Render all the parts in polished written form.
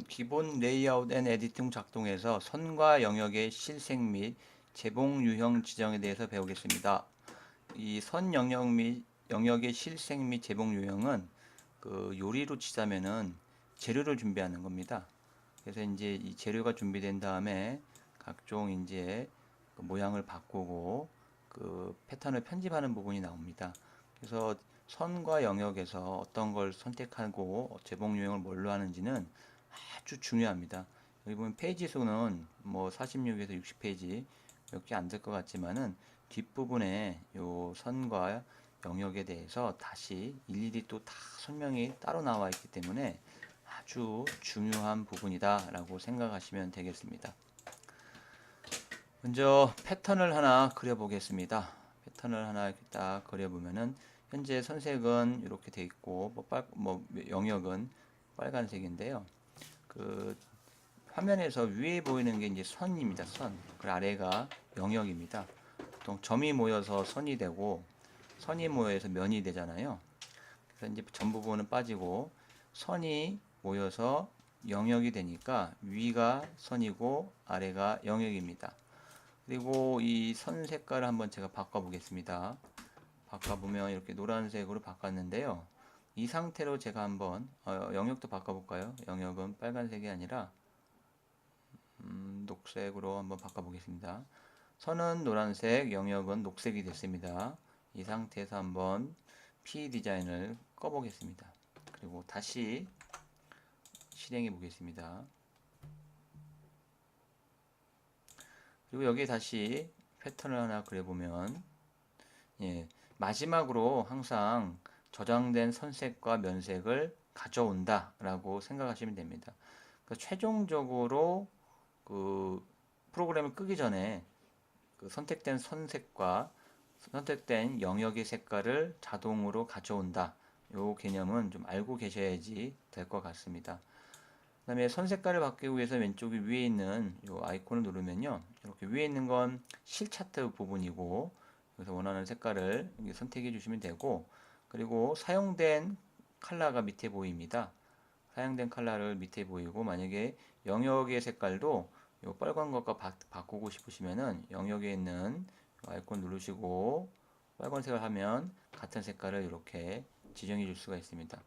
기본 레이아웃 앤 에디팅 작동에서 선과 영역의 실생 및 재봉 유형 지정에 대해서 배우겠습니다. 이 선 영역 및 영역의 실생 및 재봉 유형은 그 요리로 치자면은 재료를 준비하는 겁니다. 그래서 이제 이 재료가 준비된 다음에 각종 이제 그 모양을 바꾸고 그 패턴을 편집하는 부분이 나옵니다. 그래서 선과 영역에서 어떤 걸 선택하고 재봉 유형을 뭘로 하는지는 아주 중요합니다. 여기 보면 페이지 수는 뭐 46에서 60페이지 몇 개 안 될 것 같지만은 뒷부분에 요 선과 영역에 대해서 다시 일일이 또 다 설명이 따로 나와 있기 때문에 아주 중요한 부분이다 라고 생각하시면 되겠습니다. 먼저 패턴을 하나 그려 보겠습니다. 패턴을 하나 이렇게 딱 그려 보면은 현재 선색은 이렇게 돼 있고 뭐 영역은 빨간색인데요. 그 화면에서 위에 보이는 게 이제 선입니다. 선. 그 아래가 영역입니다. 보통 점이 모여서 선이 되고 선이 모여서 면이 되잖아요. 그래서 이제 전 부분은 빠지고 선이 모여서 영역이 되니까 위가 선이고 아래가 영역입니다. 그리고 이 선 색깔을 한번 제가 바꿔 보겠습니다. 바꿔보면 이렇게 노란색으로 바꿨는데요. 이 상태로 제가 한번 영역도 바꿔볼까요? 영역은 빨간색이 아니라 녹색으로 한번 바꿔보겠습니다. 선은 노란색, 영역은 녹색이 됐습니다. 이 상태에서 한번 P 디자인을 꺼보겠습니다. 그리고 다시 실행해 보겠습니다. 그리고 여기에 다시 패턴을 하나 그려보면 예, 마지막으로 항상 저장된 선색과 면색을 가져온다 라고 생각하시면 됩니다. 그러니까 최종적으로 그 프로그램을 끄기 전에 그 선택된 선색과 선택된 영역의 색깔을 자동으로 가져온다. 요 개념은 좀 알고 계셔야지 될 것 같습니다. 그 다음에 선 색깔을 바꾸기 위해서 왼쪽 위에 있는 요 아이콘을 누르면요. 이렇게 위에 있는 건 실 차트 부분이고 그래서 원하는 색깔을 선택해 주시면 되고 그리고 사용된 컬러가 밑에 보입니다. 사용된 컬러를 밑에 보이고 만약에 영역의 색깔도 요 빨간 것과 바꾸고 싶으시면은 영역에 있는 아이콘 누르시고 빨간색을 하면 같은 색깔을 이렇게 지정해 줄 수가 있습니다.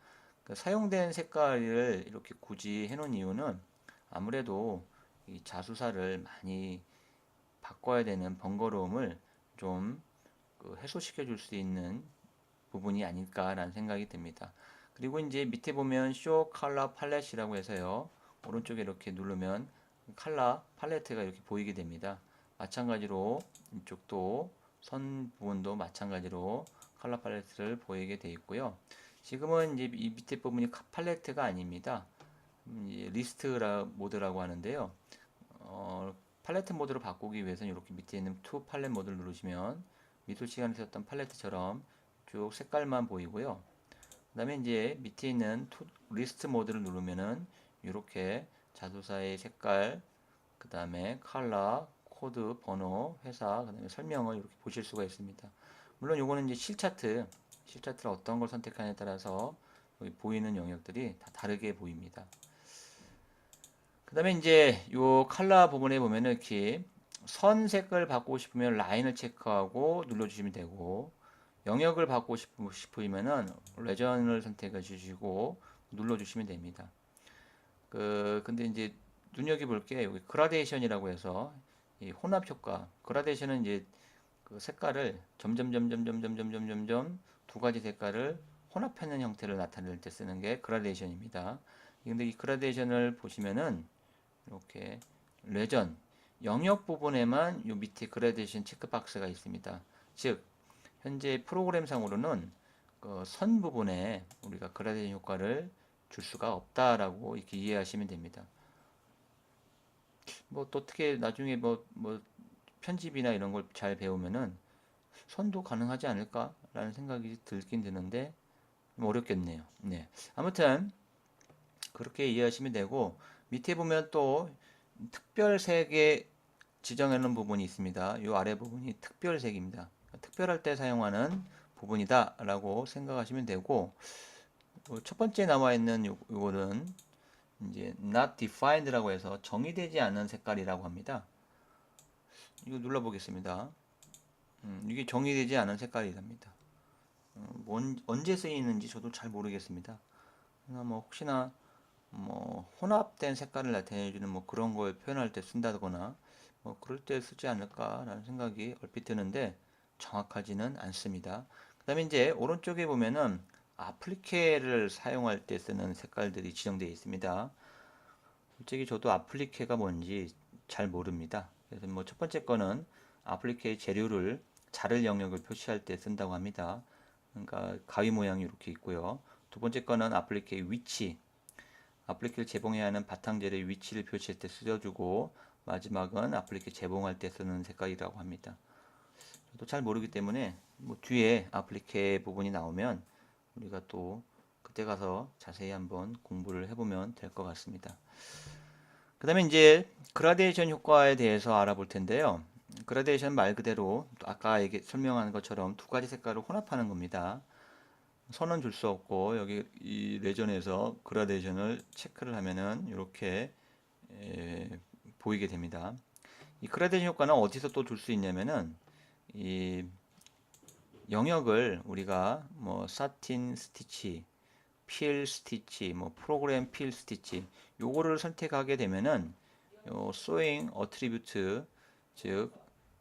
그 사용된 색깔을 이렇게 굳이 해 놓은 이유는 아무래도 이 자수사를 많이 바꿔야 되는 번거로움을 좀 해소시켜 줄 수 있는 부분이 아닐까라는 생각이 듭니다. 그리고 이제 밑에 보면 Show Color Palette이라고 해서요. 오른쪽에 이렇게 누르면 컬러 팔레트가 이렇게 보이게 됩니다. 마찬가지로 이쪽도 선 부분도 마찬가지로 컬러 팔레트를 보이게 되어 있고요. 지금은 이제 이 밑에 부분이 팔레트가 아닙니다. 리스트 모드라고 하는데요. 팔레트 모드로 바꾸기 위해서는 이렇게 밑에 있는 투 팔렛 모드를 누르시면 미술 시간에 썼던 팔레트처럼 쭉 색깔만 보이고요. 그 다음에 이제 밑에 있는 리스트 모드를 누르면은 이렇게 자소사의 색깔, 그 다음에 컬러, 코드, 번호, 회사, 그 다음에 설명을 이렇게 보실 수가 있습니다. 물론 요거는 이제 실차트를 어떤 걸 선택하냐에 따라서 여기 보이는 영역들이 다 다르게 보입니다. 그 다음에 이제 요 컬러 부분에 보면은 이렇게 선 색깔 바꾸고 싶으면 라인을 체크하고 눌러주시면 되고 영역을 바꾸고 싶으면은 레전을 선택해 주시고 눌러주시면 됩니다. 근데 이제 눈여겨볼 게 여기 그라데이션이라고 해서 이 혼합 효과. 그라데이션은 이제 그 색깔을 점점점점점점점점점 두 가지 색깔을 혼합하는 형태를 나타낼 때 쓰는 게 그라데이션입니다. 근데 이 그라데이션을 보시면은 이렇게 레전 영역 부분에만 요 밑에 그라데이션 체크박스가 있습니다. 즉 현재 프로그램상으로는 그선 부분에 우리가 그라데이션 효과를 줄 수가 없다라고 이렇게 이해하시면 됩니다. 뭐 또 어떻게 나중에 뭐 편집이나 이런 걸 잘 배우면은 선도 가능하지 않을까라는 생각이 들긴 드는데 좀 어렵겠네요. 네. 아무튼 그렇게 이해하시면 되고 밑에 보면 또 특별색의 지정해 놓은 부분이 있습니다. 이 아래 부분이 특별색입니다. 특별할 때 사용하는 부분이다 라고 생각하시면 되고 첫 번째 나와 있는 요거는 이제 not defined라고 해서 정의되지 않은 색깔이라고 합니다. 이거 눌러보겠습니다. 이게 정의되지 않은 색깔이랍니다. 언제 쓰이는지 저도 잘 모르겠습니다. 뭐 혹시나 뭐 혼합된 색깔을 나타내주는 뭐 그런 걸 표현할 때 쓴다거나 뭐 그럴 때 쓰지 않을까라는 생각이 얼핏 드는데 정확하지는 않습니다. 그 다음에 이제 오른쪽에 보면은 아플리케를 사용할 때 쓰는 색깔들이 지정되어 있습니다. 솔직히 저도 아플리케가 뭔지 잘 모릅니다. 그래서 뭐 첫 번째 거는 아플리케의 재료를 자를 영역을 표시할 때 쓴다고 합니다. 그러니까 가위 모양이 이렇게 있고요. 두 번째 거는 아플리케의 위치, 아플리케를 제봉해야 하는 바탕재료의 위치를 표시할 때 쓰여주고, 마지막은 아플리케 제봉할 때 쓰는 색깔이라고 합니다. 저도 잘 모르기 때문에 뭐 뒤에 아플리케 부분이 나오면 우리가 또 그때 가서 자세히 한번 공부를 해보면 될 것 같습니다. 그 다음에 이제 그라데이션 효과에 대해서 알아볼 텐데요. 그라데이션 말 그대로 아까 설명한 것처럼 두 가지 색깔을 혼합하는 겁니다. 선은 줄 수 없고 여기 이 레전에서 그라데이션을 체크를 하면은 이렇게 보이게 됩니다. 이 그라데이션 효과는 어디서 또 줄 수 있냐면은 이 영역을 우리가 뭐 사틴 스티치, 필 스티치, 뭐 프로그램 필 스티치 요거를 선택하게 되면은 요 소잉 어트리뷰트 즉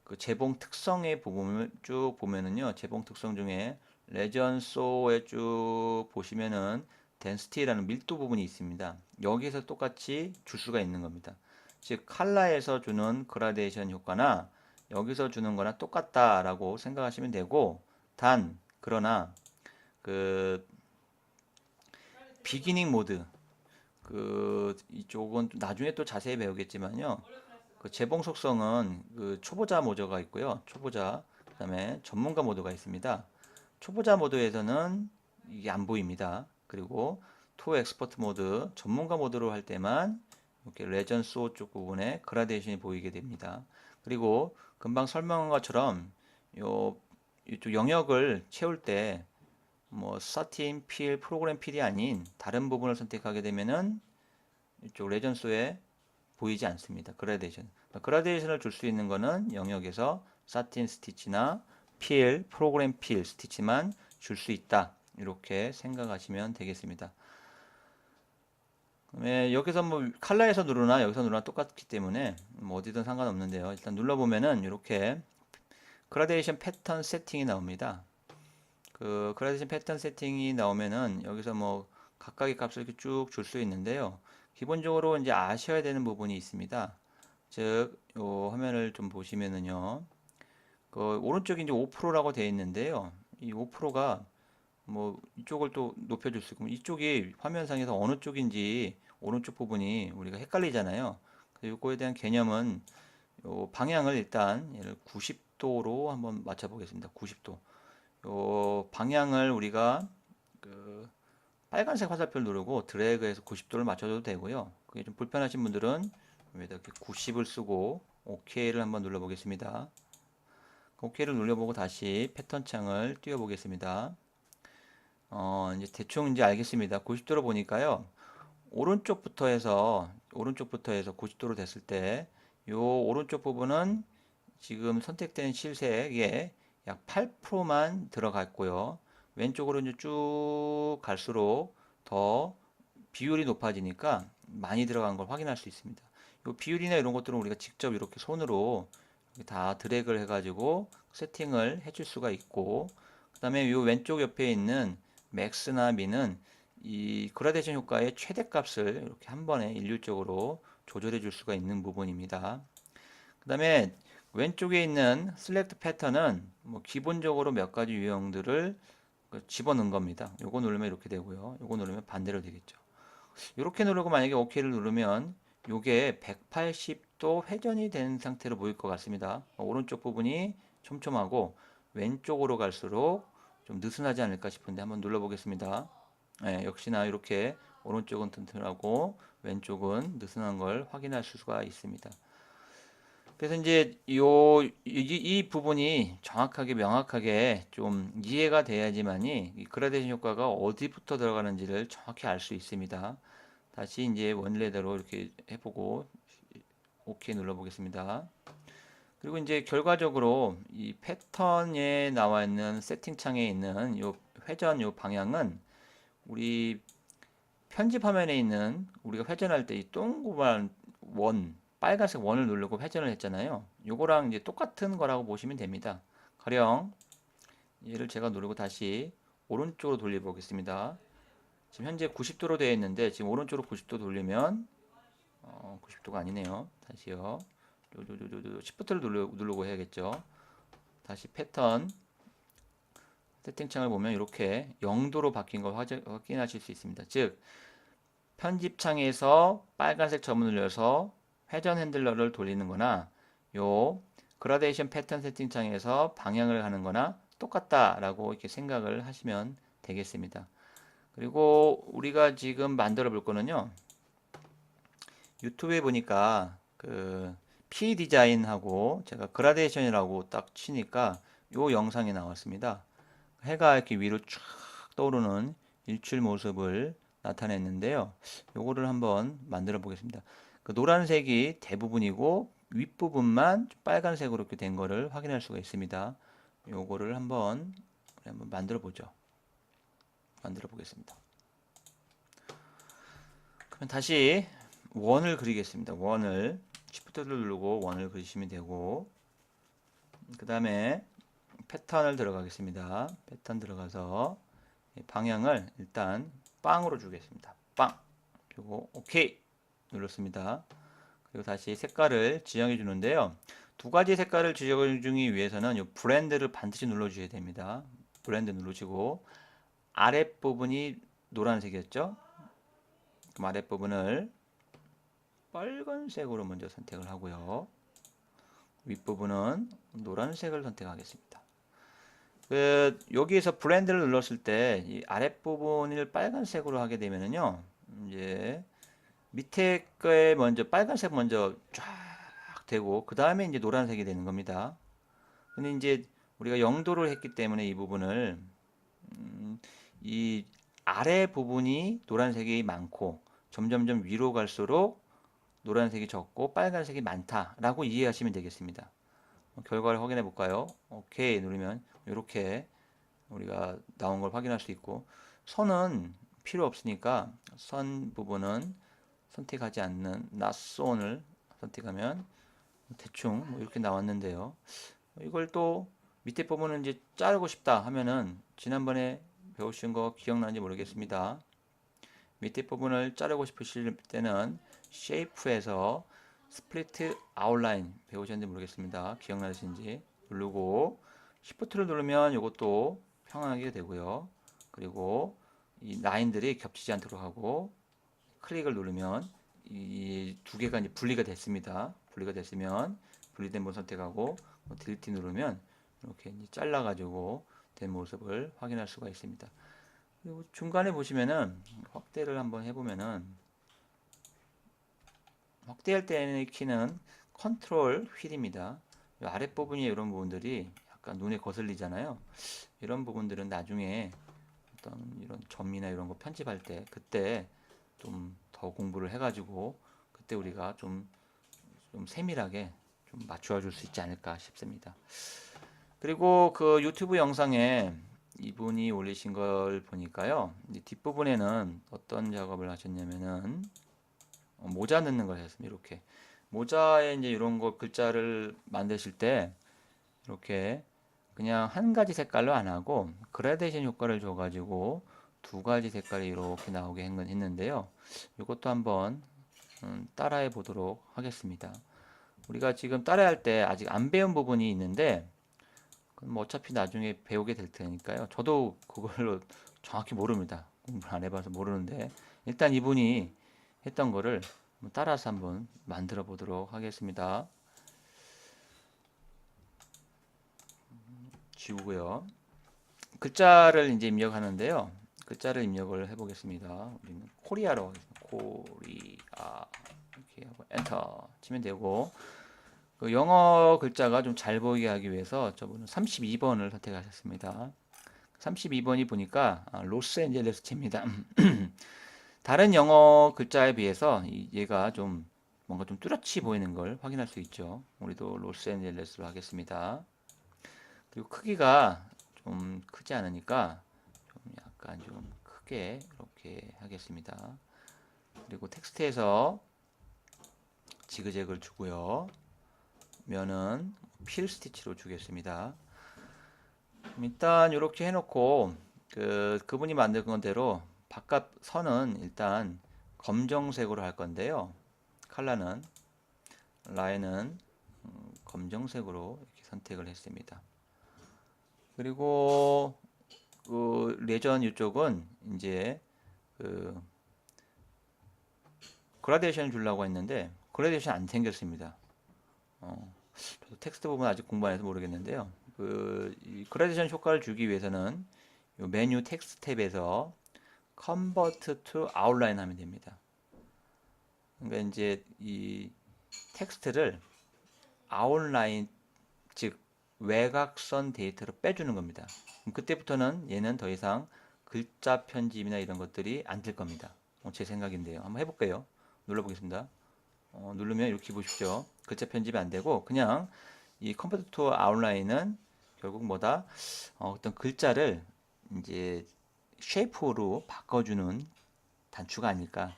그 재봉 특성의 부분을 쭉 보면은요. 재봉 특성 중에 레전 소에 쭉 보시면은 덴시티라는 밀도 부분이 있습니다. 여기서 똑같이 줄 수가 있는 겁니다. 즉 칼라에서 주는 그라데이션 효과나 여기서 주는 거나 똑같다라고 생각하시면 되고 그러나 그 비기닝 모드 이쪽은 나중에 또 자세히 배우겠지만요. 그 재봉 속성은 그 초보자 모드가 있고요. 초보자, 그다음에 전문가 모드가 있습니다. 초보자 모드에서는 이게 안 보입니다. 그리고 투 엑스퍼트 모드, 전문가 모드로 할 때만 이렇게 레전 소 쪽 부분에 그라데이션이 보이게 됩니다. 그리고 금방 설명한 것처럼 이쪽 영역을 채울 때 뭐 사틴 필, 프로그램 필이 아닌 다른 부분을 선택하게 되면은 이쪽 레전소에 보이지 않습니다. 그라데이션을 줄 수 있는 거는 영역에서 사틴 스티치나 필, 프로그램 필 스티치만 줄 수 있다. 이렇게 생각하시면 되겠습니다. 여기서 뭐 칼라에서 누르나 여기서 누르나 똑같기 때문에 뭐 어디든 상관없는데요. 일단 눌러보면은 이렇게 그라데이션 패턴 세팅이 나옵니다. 그 그라데이션 패턴 세팅이 나오면은 여기서 뭐 각각의 값을 이렇게 쭉 줄 수 있는데요. 기본적으로 이제 아셔야 되는 부분이 있습니다. 즉, 요 화면을 좀 보시면은요. 그 오른쪽에 이제 5%라고 되어 있는데요. 이 5%가 뭐 이쪽을 또 높여줄 수 있고 이쪽이 화면상에서 어느 쪽인지 오른쪽 부분이 우리가 헷갈리잖아요. 그래서 이거에 대한 개념은 요 방향을 일단 90도로 한번 맞춰 보겠습니다. 90도. 요 방향을 우리가 그 빨간색 화살표를 누르고 드래그해서 90도를 맞춰줘도 되고요. 그게 좀 불편하신 분들은 여기다 이렇게 90을 쓰고 OK를 한번 눌러 보겠습니다. OK를 눌러보고 다시 패턴 창을 띄워 보겠습니다. 이제 대충 이제 알겠습니다. 90도로 보니까요. 오른쪽부터 해서 90도로 됐을 때 요 오른쪽 부분은 지금 선택된 실색에 약 8%만 들어갔고요. 왼쪽으로 이제 쭉 갈수록 더 비율이 높아지니까 많이 들어간 걸 확인할 수 있습니다. 이 비율이나 이런 것들은 우리가 직접 이렇게 손으로 다 드래그를 해가지고 세팅을 해줄 수가 있고, 그 다음에 이 왼쪽 옆에 있는 맥스나 민은 이 그라데이션 효과의 최대값을 이렇게 한 번에 일률적으로 조절해 줄 수가 있는 부분입니다. 그 다음에 왼쪽에 있는 select 패턴은 뭐 기본적으로 몇 가지 유형들을 집어넣은 겁니다. 요거 누르면 이렇게 되고요. 요거 누르면 반대로 되겠죠. 이렇게 누르고 만약에 OK를 누르면 요게 180도 회전이 된 상태로 보일 것 같습니다. 오른쪽 부분이 촘촘하고 왼쪽으로 갈수록 좀 느슨하지 않을까 싶은데 한번 눌러보겠습니다. 네, 역시나 이렇게 오른쪽은 튼튼하고 왼쪽은 느슨한 걸 확인할 수가 있습니다. 그래서 이제 이 부분이 정확하게 명확하게 좀 이해가 돼야지만이 이 그라데이션 효과가 어디부터 들어가는지를 정확히 알 수 있습니다. 다시 이제 원래대로 이렇게 해보고 OK 눌러 보겠습니다. 그리고 이제 결과적으로 이 패턴에 나와 있는 세팅 창에 있는 요 회전 요 방향은 우리 편집 화면에 있는 우리가 회전할 때 이 동그란 원, 빨간색 원을 누르고 회전을 했잖아요. 요거랑 이제 똑같은 거라고 보시면 됩니다. 가령 얘를 제가 누르고 다시 오른쪽으로 돌려보겠습니다. 지금 현재 90도로 되어 있는데 지금 오른쪽으로 90도 돌리면 90도가 아니네요. 다시요. Shift를 누르고 해야겠죠. 다시 패턴 세팅창을 보면 이렇게 0도로 바뀐 걸 확인하실 수 있습니다. 즉 편집창에서 빨간색 점을 눌러서 회전 핸들러를 돌리는 거나 요 그라데이션 패턴 세팅창에서 방향을 가는 거나 똑같다라고 이렇게 생각을 하시면 되겠습니다. 그리고 우리가 지금 만들어 볼 거는요. 유튜브에 보니까 그 P 디자인하고 제가 그라데이션이라고 딱 치니까 요 영상이 나왔습니다. 해가 이렇게 위로 쫙 떠오르는 일출 모습을 나타냈는데요. 요거를 한번 만들어 보겠습니다. 그 노란색이 대부분이고 윗부분만 빨간색으로 이렇게 된 거를 확인할 수가 있습니다. 요거를 한번 만들어 보죠. 만들어 보겠습니다. 그럼 다시 원을 그리겠습니다. 원을 Shift를 누르고 원을 그리시면 되고 그 다음에 패턴을 들어가겠습니다. 패턴 들어가서 방향을 일단 빵으로 주겠습니다. 빵! 그리고 OK 눌렀습니다. 그리고 다시 색깔을 지정해 주는데요. 두 가지 색깔을 지정해 주기 위해서는 이 브랜드를 반드시 눌러 주셔야 됩니다. 브랜드 누르시고 아랫부분이 노란색이었죠? 그럼 아랫부분을 빨간색으로 먼저 선택을 하고요. 윗부분은 노란색을 선택하겠습니다. 여기에서 브랜드를 눌렀을 때 이 아랫부분을 빨간색으로 하게 되면은요. 이제 밑에 거에 먼저 빨간색 먼저 쫙 되고 그 다음에 이제 노란색이 되는 겁니다. 근데 이제 우리가 0도를 했기 때문에 이 부분을 이 아래 부분이 노란색이 많고 점점점 위로 갈수록 노란색이 적고 빨간색이 많다라고 이해하시면 되겠습니다. 결과를 확인해 볼까요? 오케이 누르면 이렇게 우리가 나온 걸 확인할 수 있고 선은 필요 없으니까 선 부분은 선택하지 않는 낯선을 선택하면 대충 뭐 이렇게 나왔는데요. 이걸 또 밑에 부분은 이제 자르고 싶다 하면은 지난번에 배우신 거 기억나는지 모르겠습니다. 밑에 부분을 자르고 싶으실 때는 쉐이프에서 스플리트 아웃라인 배우셨는지 모르겠습니다. 기억나시는지 누르고 Shift를 누르면 이것도 평행하게 되고요. 그리고 이 라인들이 겹치지 않도록 하고 클릭을 누르면 이 두 개가 이제 분리가 됐습니다. 분리가 됐으면 분리된 부분 선택하고 딜리트 누르면 이렇게 잘라 가지고 된 모습을 확인할 수가 있습니다. 그리고 중간에 보시면은 확대를 한번 해보면은 확대할 때의 키는 컨트롤 휠입니다. 아랫부분이 이런 부분들이 약간 눈에 거슬리잖아요. 이런 부분들은 나중에 어떤 이런 점이나 이런 거 편집할 때 그때 좀 더 공부를 해가지고 그때 우리가 좀 세밀하게 좀 맞추어 줄 수 있지 않을까 싶습니다. 그리고 그 유튜브 영상에 이분이 올리신 걸 보니까요. 뒷부분에는 어떤 작업을 하셨냐면은 모자 넣는 걸 했습니다. 이렇게 모자에 이제 이런 거 글자를 만드실 때 이렇게 그냥 한 가지 색깔로 안 하고 그라데이션 효과를 줘가지고 두 가지 색깔이 이렇게 나오게 했는데요. 이것도 한번 따라해 보도록 하겠습니다. 우리가 지금 따라할 때 아직 안 배운 부분이 있는데 뭐 어차피 나중에 배우게 될 테니까요. 저도 그걸로 정확히 모릅니다. 공부를 안 해봐서 모르는데 일단 이분이 했던 거를 따라서 한번 만들어 보도록 하겠습니다. 지우고요. 글자를 이제 입력하는데요. 글자를 입력을 해보겠습니다. 우리는 코리아로 하겠습니다. 코리아 이렇게 하고 엔터 치면 되고 그 영어 글자가 좀 잘 보이게 하기 위해서 저분은 32번을 선택하셨습니다. 32번이 보니까 로스앤젤레스입니다. 다른 영어 글자에 비해서 얘가 좀 뭔가 좀 뚜렷이 보이는 걸 확인할 수 있죠. 우리도 로스앤젤레스로 하겠습니다. 그리고 크기가 좀 크지 않으니까 좀 약간 좀 크게 이렇게 하겠습니다. 그리고 텍스트에서 지그재그를 주고요. 면은 필 스티치로 주겠습니다. 일단 이렇게 해놓고 그분이 만든 건대로 바깥 선은 일단 검정색으로 할 건데요. 컬러는 라인은 검정색으로 이렇게 선택을 했습니다. 그리고 그 레전 이쪽은 이제 그 그라데이션을 주려고 했는데 그라데이션 안 생겼습니다. 저도 텍스트 부분 아직 공부 안 해서 모르겠는데요. 이 그라데이션 효과를 주기 위해서는 요 메뉴 텍스트 탭에서 Convert to Outline 하면 됩니다. 그러니까 이제 이 텍스트를 아웃라인, 즉 외곽선 데이터로 빼주는 겁니다. 그때부터는 얘는 더 이상 글자 편집이나 이런 것들이 안 될 겁니다. 제 생각인데요. 한번 해볼게요. 눌러보겠습니다. 누르면 이렇게 보십시오. 글자 편집이 안 되고 그냥 이 컨버트 투 아웃라인은 결국 뭐다? 어떤 글자를 이제 쉐이프로 바꿔주는 단추가 아닐까.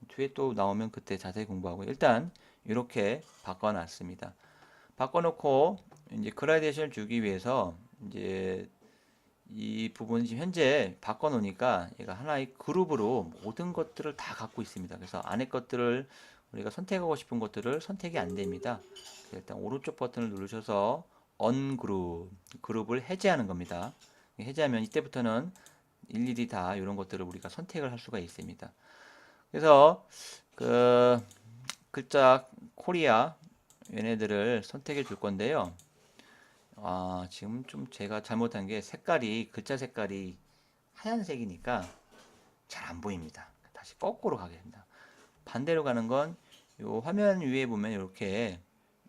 뒤에 또 나오면 그때 자세히 공부하고 일단 이렇게 바꿔놨습니다. 바꿔놓고 이제 그라데이션을 주기 위해서 이제 이 부분 지금 현재 바꿔놓으니까 얘가 하나의 그룹으로 모든 것들을 다 갖고 있습니다. 그래서 안에 것들을 우리가 선택하고 싶은 것들을 선택이 안 됩니다. 일단 오른쪽 버튼을 누르셔서 언그룹, 그룹을 해제하는 겁니다. 해제하면 이때부터는 일일이 다 이런 것들을 우리가 선택을 할 수가 있습니다. 그래서 그 글자 코리아 얘네들을 선택해 줄 건데요. 지금 좀 제가 잘못한 게 색깔이 글자 색깔이 하얀색이니까 잘 안 보입니다. 다시 거꾸로 가겠습니다. 반대로 가는 건 요 화면 위에 보면 이렇게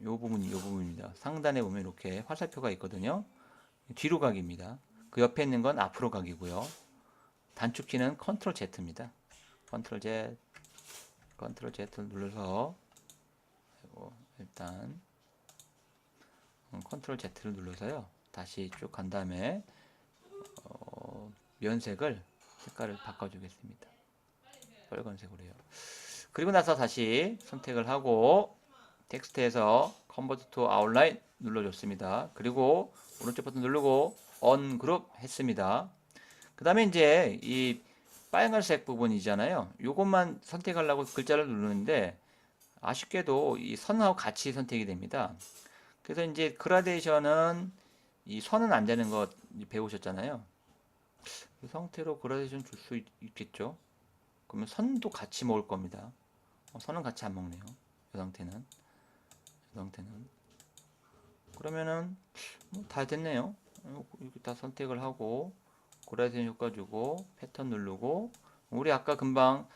요 부분입니다. 상단에 보면 이렇게 화살표가 있거든요. 뒤로 가기입니다. 그 옆에 있는 건 앞으로 가기고요. 단축키는 컨트롤 Z입니다. 컨트롤 Z, 컨트롤 Z를 눌러서 일단 컨트롤 Z를 눌러서요. 다시 쭉 간 다음에 면색을 색깔을 바꿔주겠습니다. 빨간색으로 해요. 그리고 나서 다시 선택을 하고 텍스트에서 Convert to Outline 눌러줬습니다. 그리고 오른쪽 버튼 누르고 Ungroup 했습니다. 그 다음에 이제 이 빨간색 부분이잖아요. 이것만 선택하려고 글자를 누르는데 아쉽게도 이 선하고 같이 선택이 됩니다. 그래서 이제 그라데이션은 이 선은 안 되는 거 배우셨잖아요. 이 상태로 그라데이션 줄 수 있겠죠. 그러면 선도 같이 먹을 겁니다. 선은 같이 안 먹네요. 이 상태는. 그러면은 다 됐네요. 이렇게 다 선택을 하고 그라데이션 효과 주고 패턴 누르고 우리 아까 금방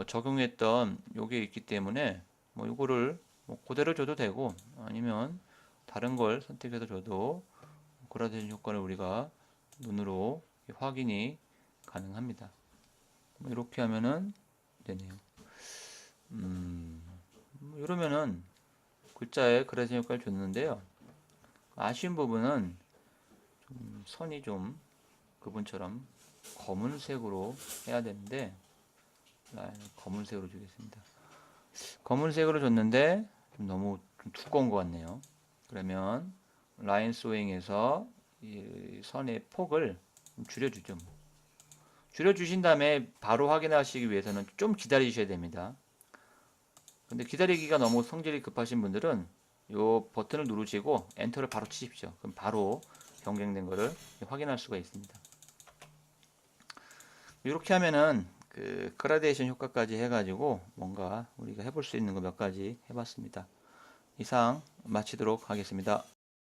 적용했던 요게 있기 때문에 뭐 이거를 그대로 줘도 되고 아니면 다른 걸 선택해서 줘도 그라데이션 효과를 우리가 눈으로 확인이 가능합니다. 이렇게 하면은 되네요. 이러면은 글자에 그라데이션 효과를 줬는데요. 아쉬운 부분은 선이 좀 그분처럼 검은색으로 해야 되는데 검은색으로 주겠습니다. 검은색으로 줬는데 좀 너무 좀 두꺼운 것 같네요. 그러면 라인 소잉에서 이 선의 폭을 좀 줄여주죠. 줄여주신 다음에 바로 확인하시기 위해서는 좀 기다리셔야 됩니다. 근데 기다리기가 너무 성질이 급하신 분들은 이 버튼을 누르시고 엔터를 바로 치십시오. 그럼 바로 변경된 거를 확인할 수가 있습니다. 이렇게 하면은 그 그라데이션 효과까지 해가지고 뭔가 우리가 해볼 수 있는 거 몇 가지 해봤습니다. 이상 마치도록 하겠습니다.